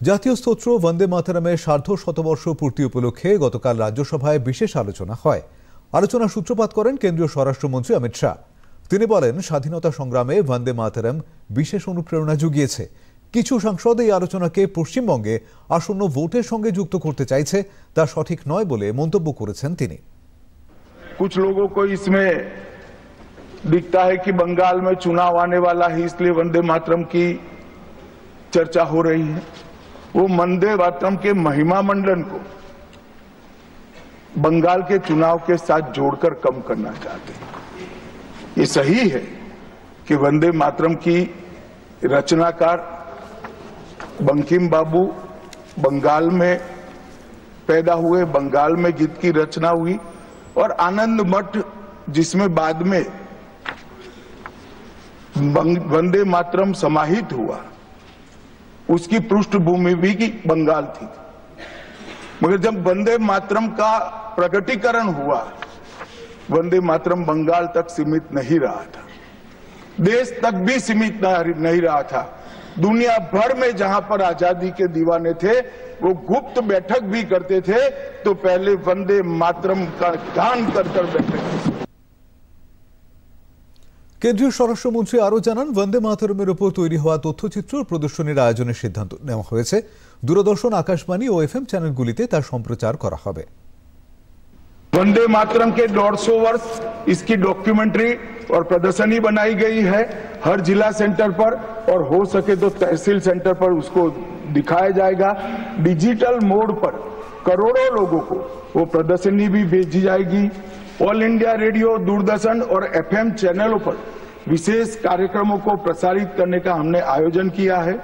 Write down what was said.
জাতীয় স্তোত্র বন্দে মাতরমের সার্ধ শতবর্ষ পূর্তি উপলক্ষে গতকাল রাজ্যসভায় বিশেষ আলোচনা হয়। আলোচনা সূত্রপাত করেন কেন্দ্রীয় স্বরাষ্ট্রমন্ত্রী অমিত শাহ। তিনি বলেন, স্বাধীনতা সংগ্রামে বন্দে মাতরম বিশেষ অনুপ্রেরণা জুগিয়েছে। কিছু সাংসদ এই আলোচনাকে পশ্চিমবঙ্গে আসন্ন ভোটের সঙ্গে যুক্ত করতে চাইছে, তা সঠিক নয় বলে মন্তব্য করেছেন তিনি। कुछ लोगों को इसमें दिखता है कि बंगाल में चुनाव आने वाला है, इसलिए वंदे मातरम की चर्चा हो रही है। वो वंदे मातरम के महिमा मंडन को बंगाल के चुनाव के साथ जोड़कर कम करना चाहते हैं। ये सही है कि वंदे मातरम की रचनाकार बंकिम बाबू बंगाल में पैदा हुए, बंगाल में गीत की रचना हुई और आनंद मठ जिसमें बाद में वंदे मातरम समाहित हुआ, उसकी पृष्ठभूमि भी की बंगाल थी। मगर जब वंदे मातरम का प्रकटीकरण हुआ, वंदे मातरम बंगाल तक सीमित नहीं रहा था, देश तक भी सीमित नहीं रहा था। दुनिया भर में जहां पर आजादी के दीवाने थे, वो गुप्त बैठक भी करते थे तो पहले वंदे मातरम का गान कर बैठक। কেন্দ্রীয় স্বরাষ্ট্রমন্ত্রী আরও জানান, বন্দে মাতরমের উপর তৈরি হওয়া তথ্যচিত্র প্রদর্শনীর আয়োজনের সিদ্ধান্ত নেওয়া হয়েছে। দূরদর্শন, আকাশবাণী ও এফএম চ্যানেলগুলিতে তার সম্প্রচার করা হবে। वंदे मातरम के 150 वर्ष इसकी डॉक्यूमेंट्री और प्रदर्शनी बनाई गई है हर जिला सेंटर पर, और हो सके तो तहसील सेंटर पर उसको दिखाया जाएगा। डिजिटल मोड पर करोड़ों लोगों को वो प्रदर्शनी भी भेजी जाएगी। ऑल इंडिया रेडियो, दूरदर्शन और एफएम चैनलों पर विशेष कार्यक्रमों को प्रसारित करने का हमने आयोजन किया है।